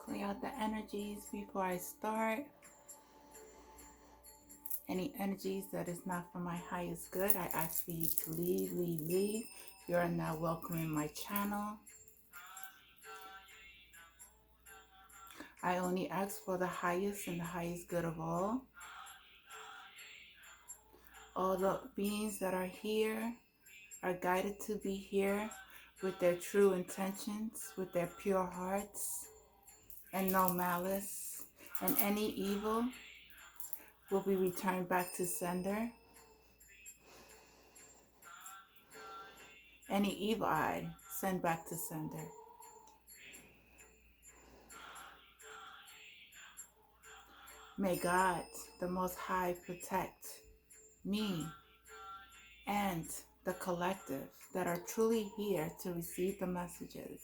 Clear out the energies before I start. Any energies that is not for my highest good, I ask for you to leave, leave, leave. You are now welcome in my channel. I only ask for the highest and the highest good of all. All the beings that are here are guided to be here with their true intentions, with their pure hearts, and no malice. And any evil will be returned back to sender. Any evil eye, send back to sender. May God, the Most High, protect me and the collective that are truly here to receive the messages.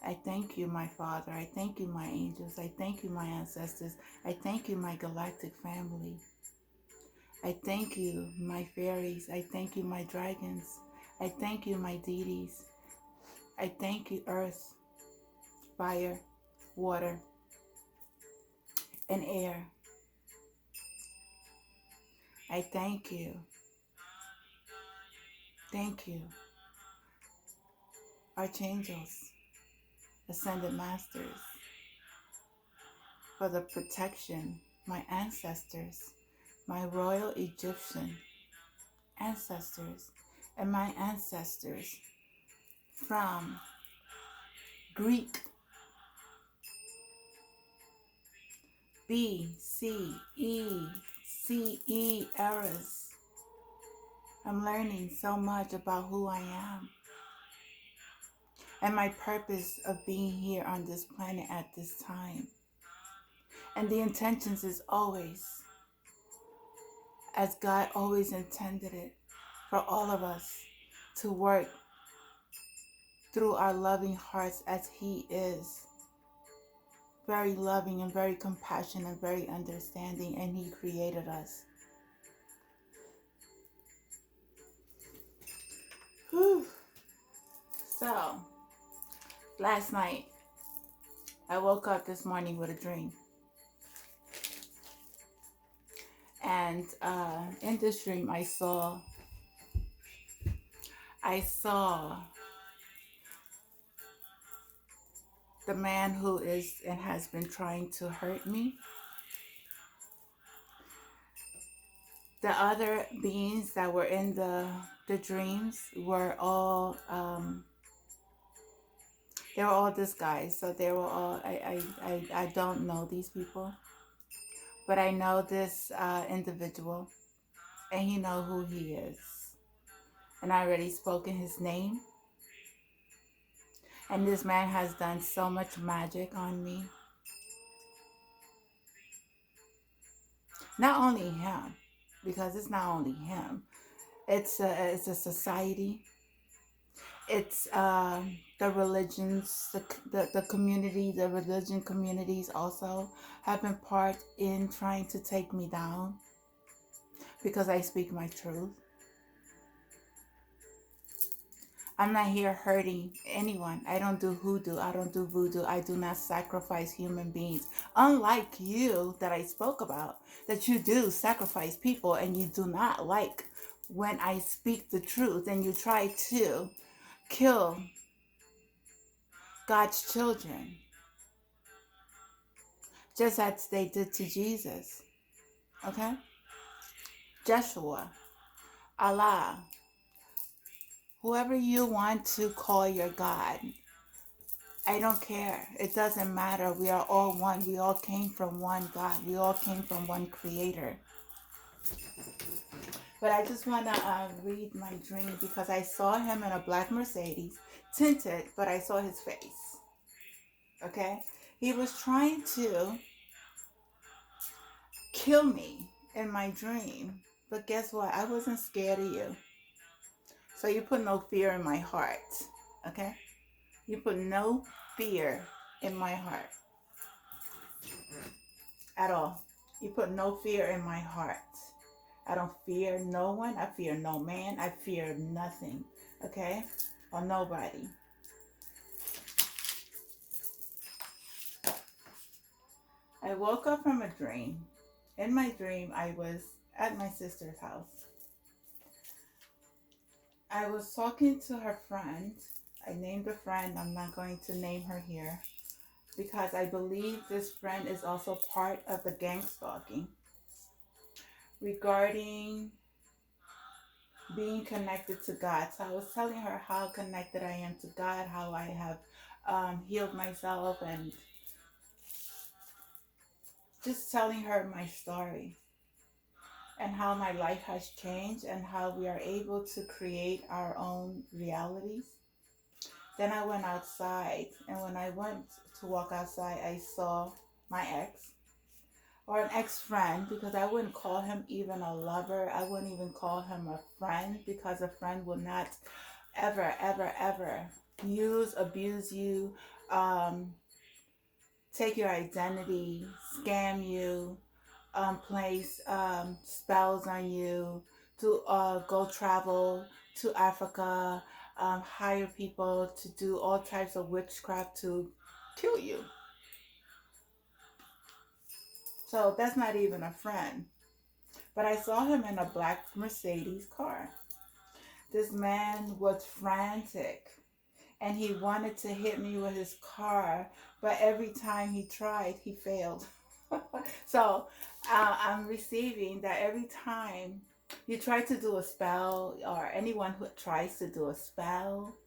I thank you, my Father. I thank you, my angels. I thank you, my ancestors. I thank you, my galactic family. I thank you, my fairies. I thank you, my dragons. I thank you, my deities. I thank you, earth, fire, water, and air. I thank you. Thank you, archangels, ascended masters, for the protection, my ancestors, my royal Egyptian ancestors, and my ancestors from Greek, BCE eras. I'm learning so much about who I am and my purpose of being here on this planet at this time. And the intentions is always, as God always intended it, for all of us to work through our loving hearts as He is. Very loving and very compassionate and very understanding, and He created us. Whew. So, last night, I woke up this morning with a dream. And in this dream, I saw the man who is and has been trying to hurt me. The other beings that were in the dreams were all they were all disguised. So they were all I don't know these people, but I know this individual, and he know who he is, and I already spoken his name. And this man has done so much magic on me. Not only him, because it's not only him. It's a society. It's the religions, the community, the religion communities also have been part in trying to take me down because I speak my truth. I'm not here hurting anyone. I don't do hoodoo. I don't do voodoo. I do not sacrifice human beings. Unlike you that I spoke about, that you do sacrifice people and you do not like when I speak the truth and you try to kill God's children, just as they did to Jesus. Okay? Joshua, Allah, whoever you want to call your God, I don't care. It doesn't matter. We are all one. We all came from one God. We all came from one Creator. But I just want to read my dream because I saw him in a black Mercedes, tinted, but I saw his face. Okay? He was trying to kill me in my dream. But guess what? I wasn't scared of you. So you put no fear in my heart. Okay? You put no fear in my heart. At all. You put no fear in my heart. I don't fear no one. I fear no man. I fear nothing. Okay? Or nobody. I woke up from a dream. In my dream, I was at my sister's house. I was talking to her friend. I named a friend. I'm not going to name her here because I believe this friend is also part of the gang stalking regarding being connected to God. So I was telling her how connected I am to God, how I have healed myself, and just telling her my story and how my life has changed and how we are able to create our own realities. Then I went outside, and when I went to walk outside, I saw my ex, or an ex-friend, because I wouldn't call him even a lover. I wouldn't even call him a friend, because a friend will not ever, ever, ever abuse you, take your identity, scam you, place spells on you, to go travel to Africa, hire people to do all types of witchcraft to kill you. So that's not even a friend. But I saw him in a black Mercedes car. This man was frantic, and he wanted to hit me with his car, but every time he tried, he failed. So I'm receiving that every time you try to do a spell, or anyone who tries to do a spell,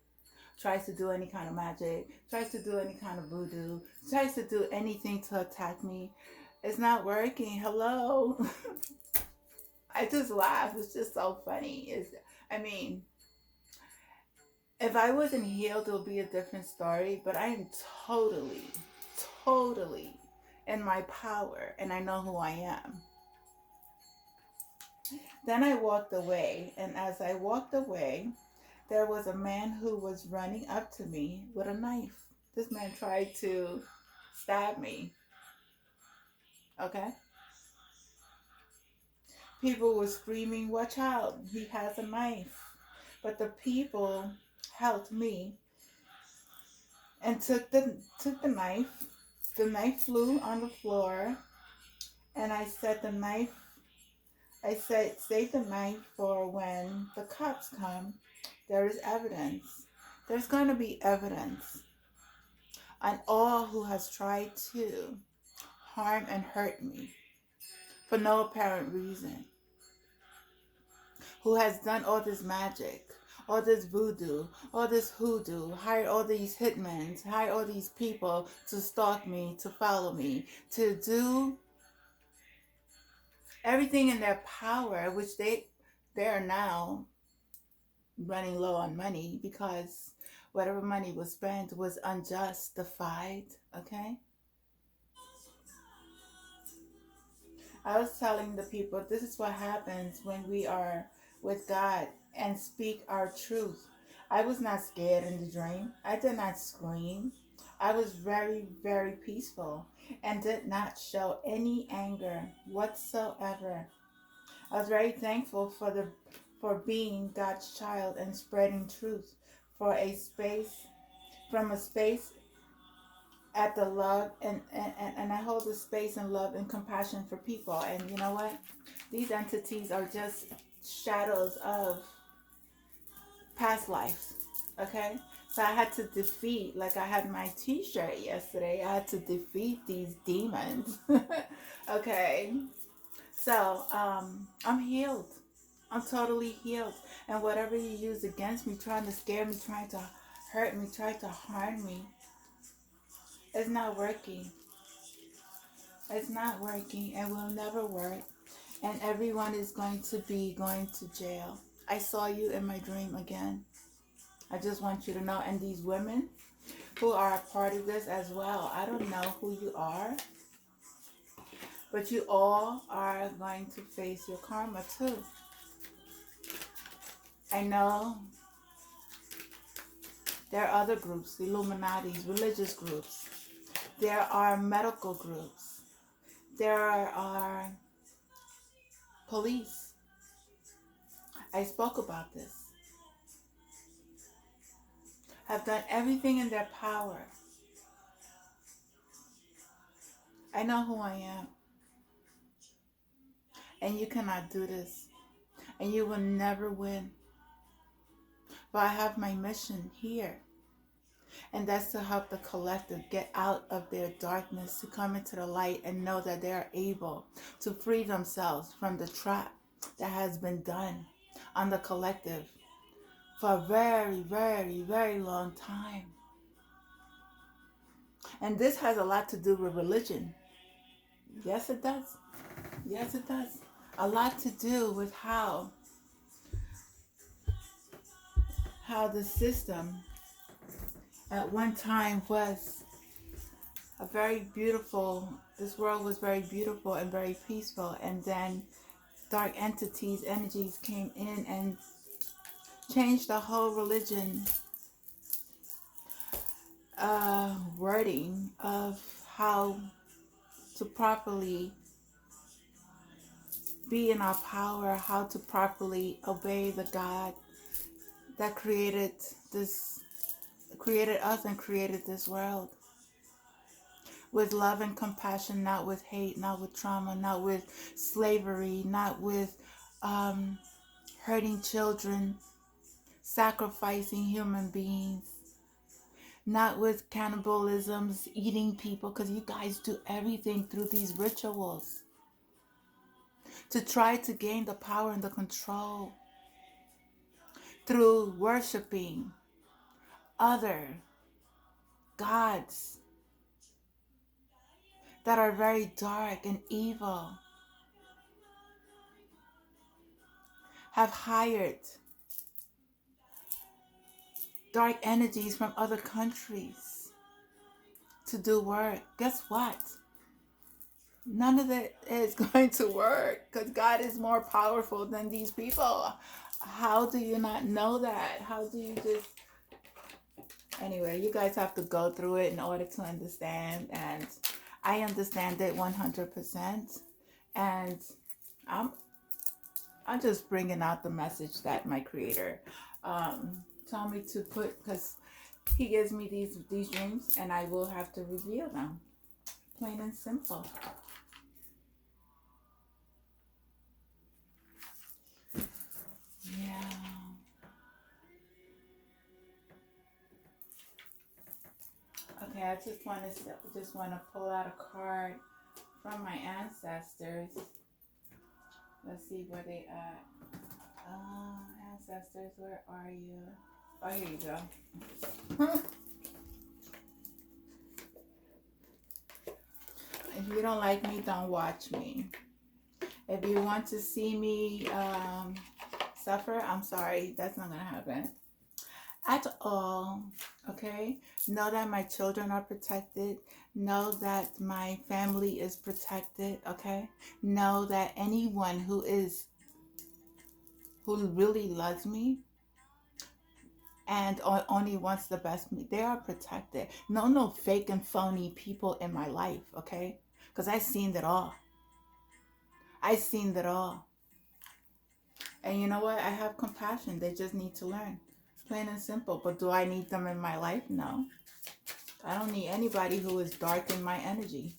tries to do any kind of magic, tries to do any kind of voodoo, tries to do anything to attack me, it's not working. Hello. I just laugh. It's just so funny. I mean, if I wasn't healed, it would be a different story, but I am totally, totally in my power, and I know who I am. Then I walked away, and as I walked away, there was a man who was running up to me with a knife. This man tried to stab me. Okay? People were screaming, "Watch out, he has a knife." But the people helped me and took the knife. The knife flew on the floor, and I said, save the knife for when the cops come. There is evidence. There's going to be evidence on all who has tried to harm and hurt me for no apparent reason, who has done all this magic, all this voodoo, all this hoodoo, hired all these hitmen, hired all these people to stalk me, to follow me, to do everything in their power, which they're now running low on money because whatever money was spent was unjustified. Okay? I was telling the people, this is what happens when we are with God and speak our truth. I was not scared in the dream. I did not scream. I was very, very peaceful and did not show any anger whatsoever. I was very thankful for being God's child and spreading truth for a space, from a space at the love, and I hold the space and love and compassion for people. And you know what? These entities are just shadows of past lives. Okay? So I had to defeat, like I had my t-shirt yesterday, I had to defeat these demons. Okay? So I'm healed. I'm totally healed. And whatever you use against me, trying to scare me, trying to hurt me, trying to harm me, it's not working. It's not working and will never work. And everyone is going to be going to jail. I saw you in my dream again. I just want you to know. And these women who are a part of this as well, I don't know who you are, but you all are going to face your karma too. I know there are other groups, Illuminati's, religious groups. There are medical groups. There are police. I spoke about this. Have done everything in their power. I know who I am. And you cannot do this. And you will never win. But I have my mission here. And that's to help the collective get out of their darkness, to come into the light and know that they are able to free themselves from the trap that has been done on the collective for a very, very, very long time. And this has a lot to do with religion. Yes, it does. Yes, it does. A lot to do with how the system at one time was a very beautiful, this world was very beautiful and very peaceful, and then dark entities, energies came in and changed the whole religion wording of how to properly be in our power, how to properly obey the God that created us and created this world. With love and compassion, not with hate, not with trauma, not with slavery, not with hurting children, sacrificing human beings, not with cannibalisms, eating people, because you guys do everything through these rituals to try to gain the power and the control through worshiping other gods that are very dark and evil, have hired dark energies from other countries to do work. Guess what? None of it is going to work because God is more powerful than these people. How do you not know that? How do you just... Anyway, you guys have to go through it in order to understand, and I understand it 100%. And I'm just bringing out the message that my creator told me to put, because he gives me these dreams and I will have to reveal them. Plain and simple. Yeah. Okay, I just want to pull out a card from my ancestors. Let's see where they at. Ancestors, where are you? Oh, here you go. If you don't like me, don't watch me. If you want to see me suffer, I'm sorry, that's not gonna happen at all. Okay, know that my children are protected. Know that my family is protected. Okay, know that anyone who really loves me and only wants the best for me, they are protected. No fake and phony people in my life. Okay, because I've seen it all. I've seen it all. And you know what? I have compassion. They just need to learn. Plain and simple. But do I need them in my life? No. I don't need anybody who is dark in my energy.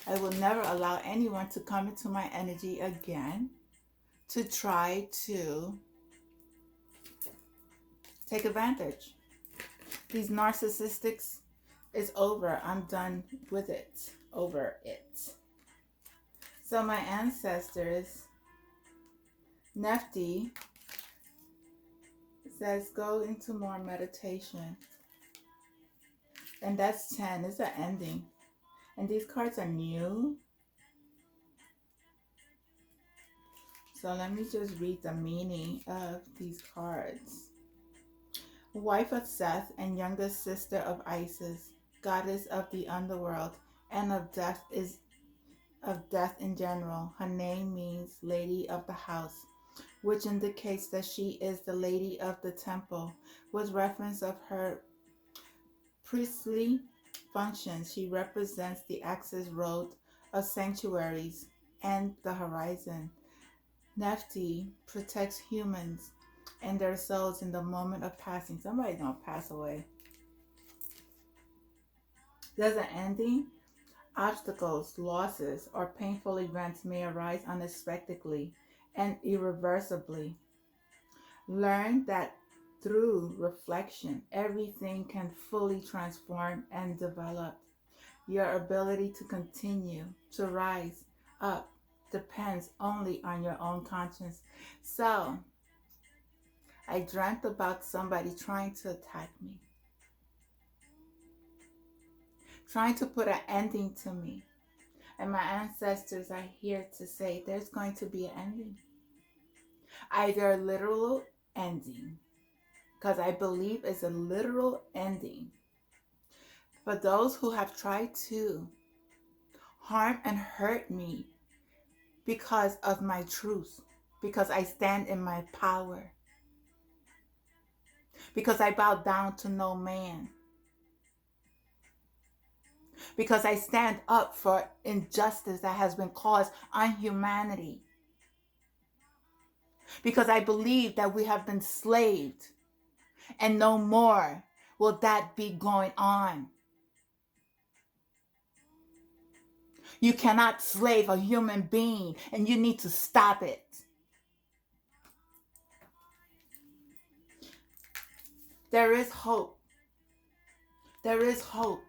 I will never allow anyone to come into my energy again to try to take advantage. These narcissistics is over. I'm done with it. Over it. So my ancestors, Nefti, says go into more meditation. And that's 10. It's an ending. And these cards are new. So let me just read the meaning of these cards. Wife of Seth and youngest sister of Isis, goddess of the underworld and of death in general. Her name means lady of the house, which indicates that she is the lady of the temple. With reference of her priestly functions, she represents the access road of sanctuaries and the horizon. Nefti protects humans and their souls in the moment of passing. Somebody's gonna pass away. There's an ending. Obstacles, losses, or painful events may arise unexpectedly and irreversibly. Learn that through reflection, everything can fully transform and develop. Your ability to continue to rise up depends only on your own conscience. So, I dreamt about somebody trying to attack me, trying to put an ending to me. And my ancestors are here to say there's going to be an ending. Either a literal ending, because I believe it's a literal ending. For those who have tried to harm and hurt me because of my truth, because I stand in my power, because I bow down to no man, because I stand up for injustice that has been caused on humanity, because I believe that we have been slaved and no more will that be going on. You cannot slave a human being, and you need to stop it. There is hope. There is hope.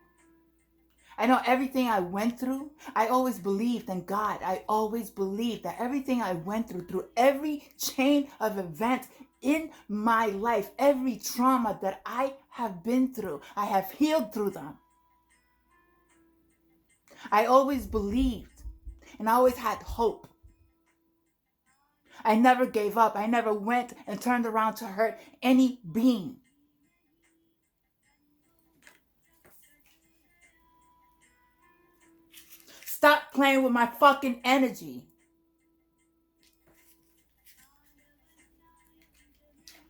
I know everything I went through, I always believed in God. I always believed that everything I went through every chain of events in my life, every trauma that I have been through, I have healed through them. I always believed, and I always had hope. I never gave up. I never went and turned around to hurt any being. Stop playing with my fucking energy.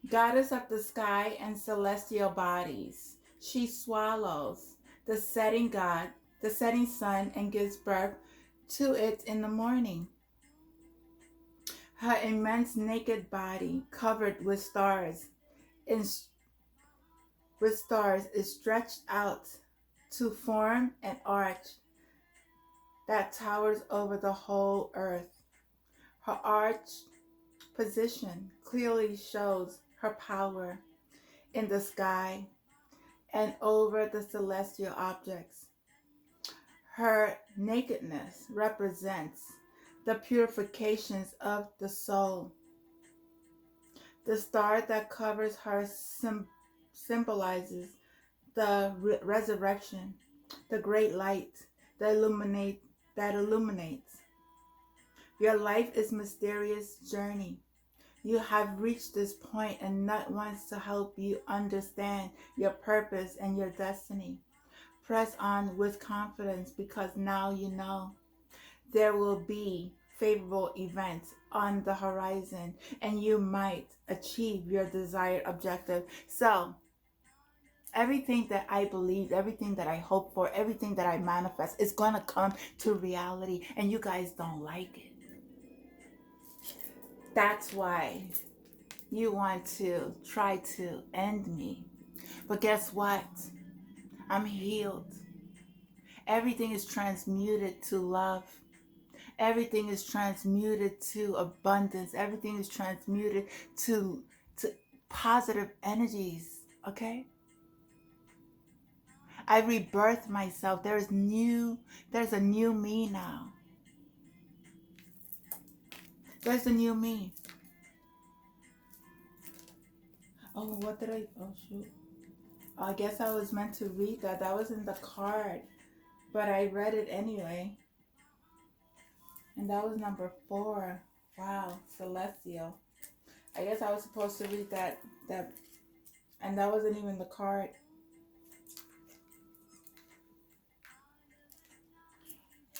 Goddess of the sky and celestial bodies, she swallows the setting god, the setting sun, and gives birth to it in the morning. Her immense naked body, covered with stars, is stretched out to form an arch that towers over the whole earth. Her arch position clearly shows her power in the sky and over the celestial objects. Her nakedness represents the purifications of the soul. The star that covers her symbolizes the resurrection, the great light that illuminates. Your life is a mysterious journey. You have reached this point and not wants to help you understand your purpose and your destiny. Press on with confidence because now you know there will be favorable events on the horizon and you might achieve your desired objective. So, everything that I believe, everything that I hope for, everything that I manifest is going to come to reality, and you guys don't like it. That's why you want to try to end me. But guess what? I'm healed. Everything is transmuted to love. Everything is transmuted to abundance. Everything is transmuted to positive energies. Okay? I rebirthed myself. There's a new me now. There's a new me. Oh, what did oh shoot. I guess I was meant to read that. That was in the card. But I read it anyway. And that was number 4. Wow, celestial. I guess I was supposed to read that and that wasn't even the card.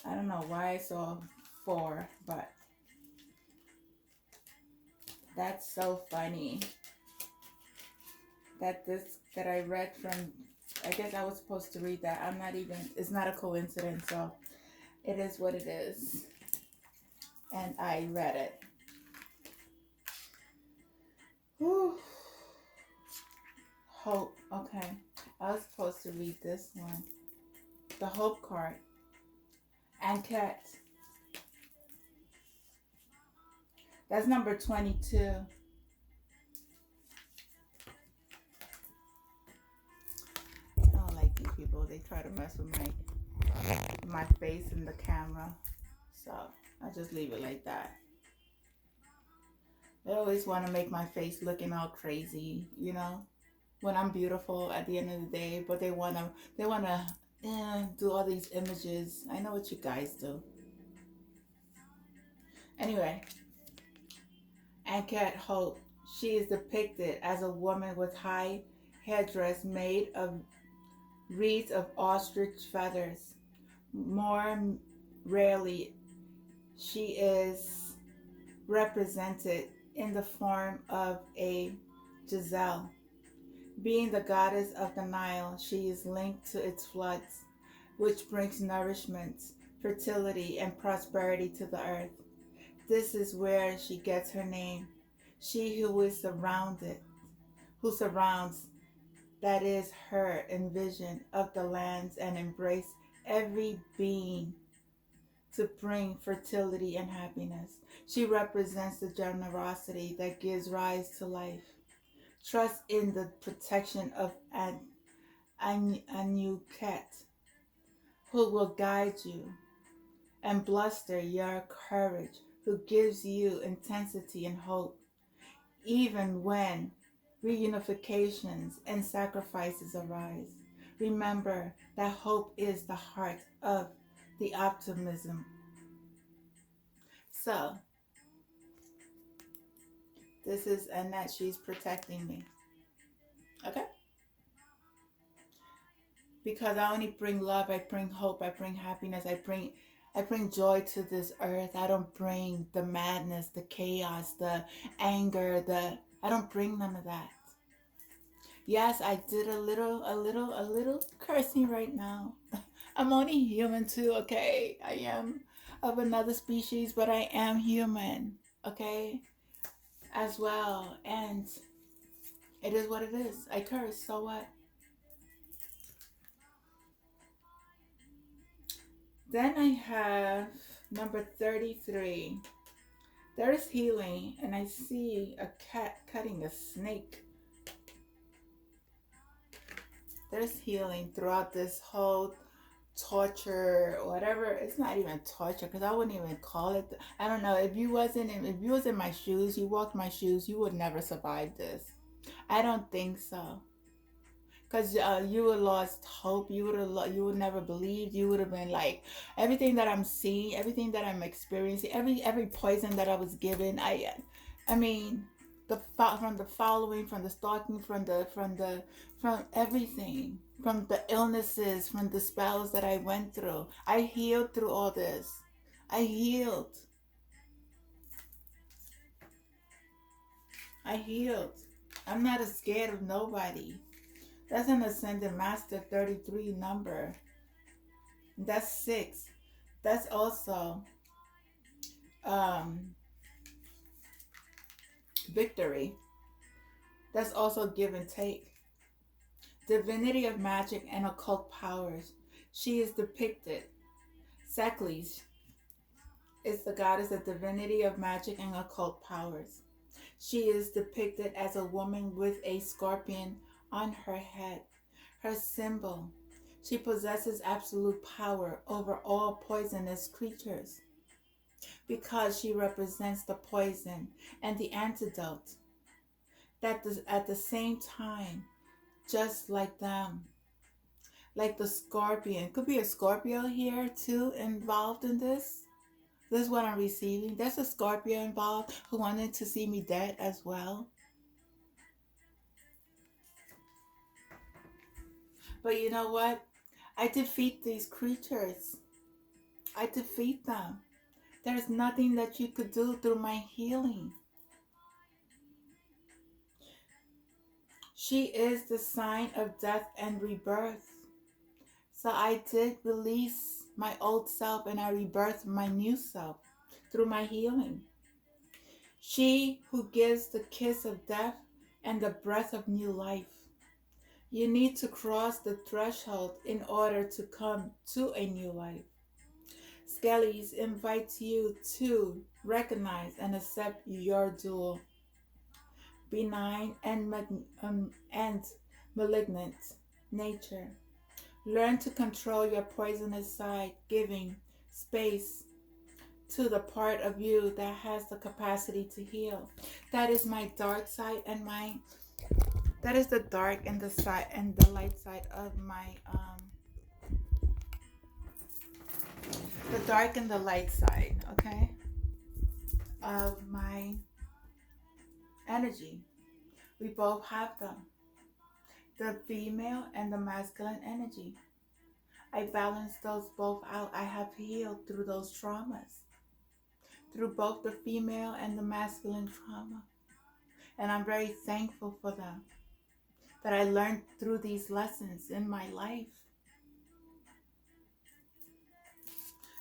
I don't know why I saw 4, but that's so funny. That I read from, I guess I was supposed to read that. It's not a coincidence, so it is what it is. And I read it. Whew. Hope. Okay. I was supposed to read this one. The Hope card. And cat. That's number 22. I don't like these people. They try to mess with my face in the camera. So I just leave it like that. They always want to make my face looking all crazy, when I'm beautiful at the end of the day, but they wanna do all these images. I know what you guys do. Anyway, Ankat Hope. She is depicted as a woman with high headdress made of reeds of ostrich feathers. More rarely, she is represented in the form of a gazelle. Being the goddess of the Nile, she is linked to its floods, which brings nourishment, fertility, and prosperity to the earth. This is where she gets her name. She who is surrounded, who surrounds, that is her envision of the lands and embrace every being to bring fertility and happiness. She represents the generosity that gives rise to life. Trust in the protection of Anuket, who will guide you, and bluster your courage, who gives you intensity and hope, even when reunifications and sacrifices arise. Remember that hope is the heart of the optimism. So, this is Annette. She's protecting me. Okay? Because I only bring love, I bring hope, I bring happiness, I bring joy to this earth. I don't bring the madness, the chaos, the anger, I don't bring none of that. Yes, I did a little cursing right now. I'm only human too, okay? I am of another species, but I am human, okay? As well. And it is what it is. I curse, so what? Then I have number 33. There's healing, and I see a cat cutting a snake. There's healing throughout this whole torture, whatever. It's not even torture because I wouldn't even call it. I don't know. If you was in my shoes, you walked my shoes, you would never survive this. I don't think so. Because you would lost hope. You would never believed. You would have been like everything that I'm seeing, everything that I'm experiencing, every poison that I was given. I mean, from the following, from the stalking, from everything, from the illnesses, from the spells that I went through. I healed through all this. I healed. I healed. I'm not scared of nobody. That's an Ascended Master 33 number. That's 6. That's also um, victory. That's also give and take. Divinity of magic and occult powers. She is depicted. Seklis is the goddess of divinity of magic and occult powers. She is depicted as a woman with a scorpion on her head. Her symbol. She possesses absolute power over all poisonous creatures because she represents the poison and the antidote. At the same time, just like them, like the scorpion. Could be a Scorpio here too involved in this. This is what I'm receiving. There's a Scorpio involved who wanted to see me dead as well. But you know what? I defeat these creatures. I defeat them. There's nothing that you could do through my healing. She is the sign of death and rebirth. So I did release my old self and I rebirthed my new self through my healing. She who gives the kiss of death and the breath of new life. You need to cross the threshold in order to come to a new life. Skellies invites you to recognize and accept your dual, benign and malignant nature. Learn to control your poisonous side, giving space to the part of you that has the capacity to heal. That is my dark side and that is the dark and the side and the light side of my the dark and the light side, okay, of my energy. We both have them, the female and the masculine energy. I balance those both out. I have healed through those traumas, through both the female and the masculine trauma. And I'm very thankful for them, that I learned through these lessons in my life.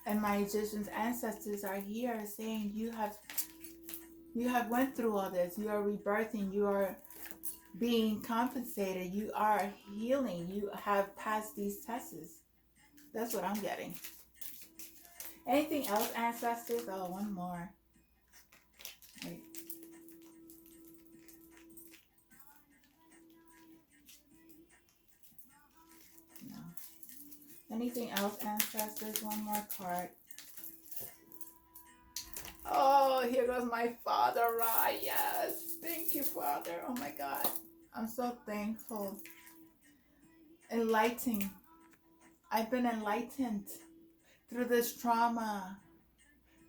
And my Egyptian ancestors are here saying, you have went through all this. You are rebirthing. You are being compensated. You are healing. You have passed these tests. That's what I'm getting. Anything else, ancestors? Oh, one more. Wait. No. Anything else, ancestors? One more card. Oh, here goes my Father Ra. Yes. Thank you, Father. Oh my God. I'm so thankful. Enlightening. I've been enlightened through this trauma,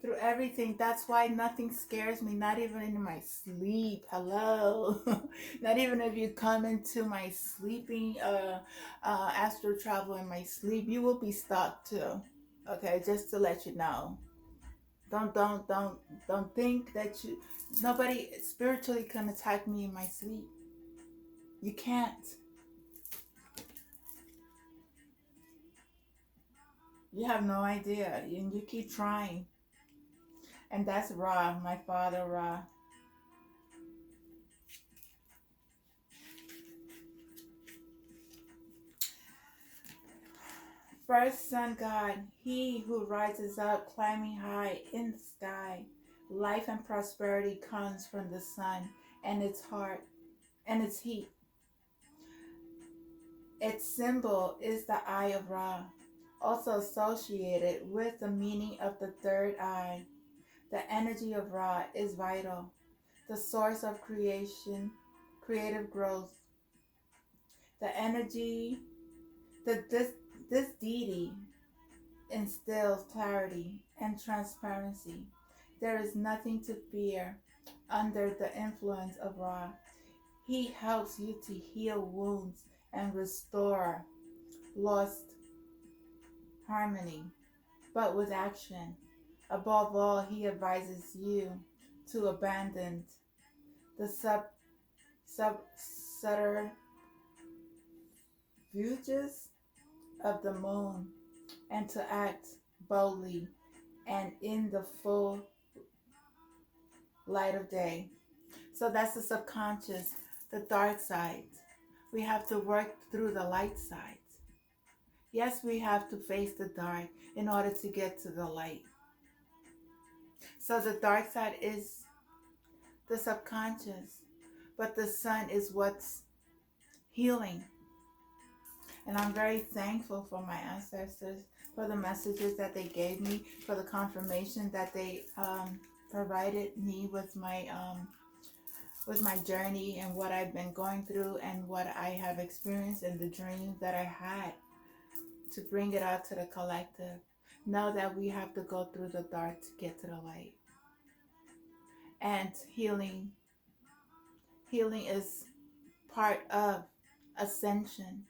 through everything. That's why nothing scares me, not even in my sleep. Hello. Not even if you come into my sleeping astral travel in my sleep, you will be stuck too. Okay, just to let you know. Don't think that nobody spiritually can attack me in my sleep. You can't. You have no idea, and you keep trying. And that's Ra, my Father Ra. First sun god, he who rises up climbing high in the sky. Life and prosperity comes from the sun and its heart and its heat. Its symbol is the eye of Ra, also associated with the meaning of the third eye. The energy of Ra is vital, the source of creation, creative growth. The energy, this deity instills clarity and transparency. There is nothing to fear under the influence of Ra. He helps you to heal wounds and restore lost harmony, but with action. Above all, he advises you to abandon the subterfuges of the moon and to act boldly and in the full light of day. So that's the subconscious, the dark side. We have to work through the light side. Yes, we have to face the dark in order to get to the light. So the dark side is the subconscious, but the sun is what's healing. And I'm very thankful for my ancestors, for the messages that they gave me, for the confirmation that they provided me with my journey and what I've been going through and what I have experienced and the dreams that I had, to bring it out to the collective. Know that we have to go through the dark to get to the light. And healing is part of ascension,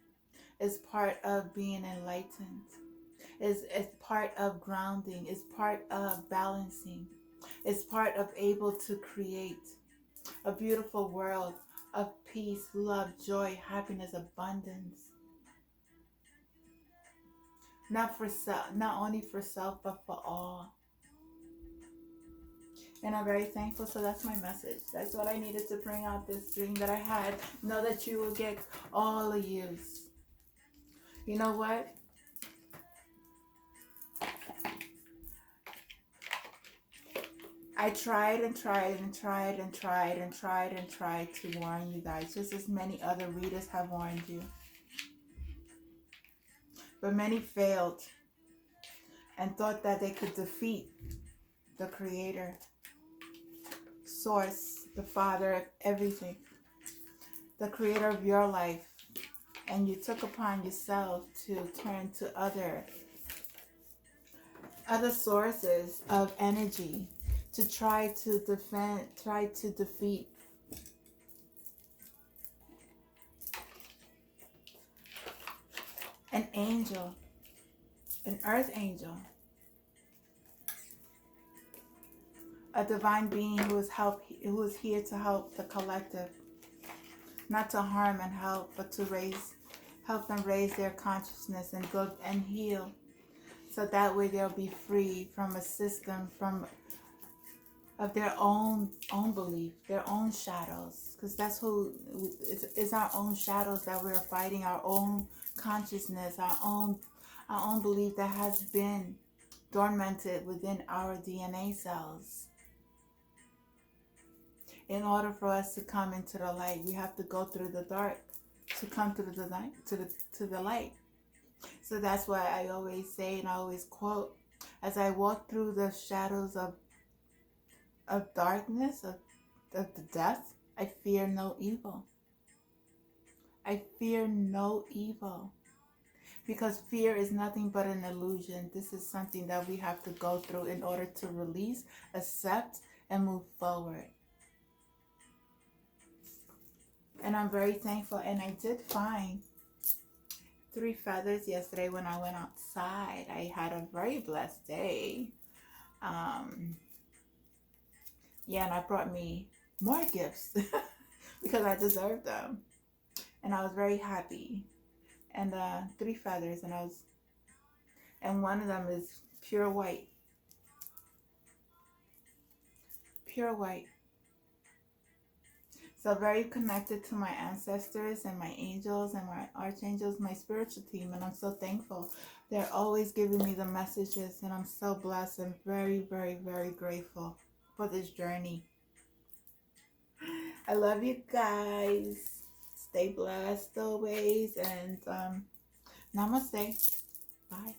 is part of being enlightened, is part of grounding, is part of balancing, is part of able to create a beautiful world of peace, love, joy, happiness, abundance. Not for self, not only for self, but for all. And I'm very thankful. So that's my message. That's what I needed to bring out, this dream that I had. Know that you will get all the use. You know what? I tried and tried and tried and tried and tried and tried to warn you guys, just as many other readers have warned you. But many failed and thought that they could defeat the Creator, Source, the Father of everything, the Creator of your life. And you took upon yourself to turn to other sources of energy to try to defeat an angel, an earth angel, a divine being who is here to help the collective, not to harm and help, but to help them raise their consciousness and go and heal, so that way they'll be free from a system of their own belief, their own shadows, because that's who it's our own shadows that we're fighting, our own consciousness, our own belief that has been dormanted within our DNA cells. In order for us to come into the light, we have to go through the dark to come through the light, to the light. So that's why I always say, and I always quote, as I walk through the shadows of darkness, of the death, I fear no evil. I fear no evil. Because fear is nothing but an illusion. This is something that we have to go through in order to release, accept, and move forward. And I'm very thankful. And I did find 3 feathers yesterday when I went outside. I had a very blessed day. Yeah, and I brought me more gifts because I deserved them. And I was very happy. And 3 feathers, and one of them is pure white. Pure white. So very connected to my ancestors and my angels and my archangels, my spiritual team, and I'm so thankful. They're always giving me the messages, and I'm so blessed and very, very, very grateful for this journey. I love you guys. Stay blessed always, and namaste. Bye.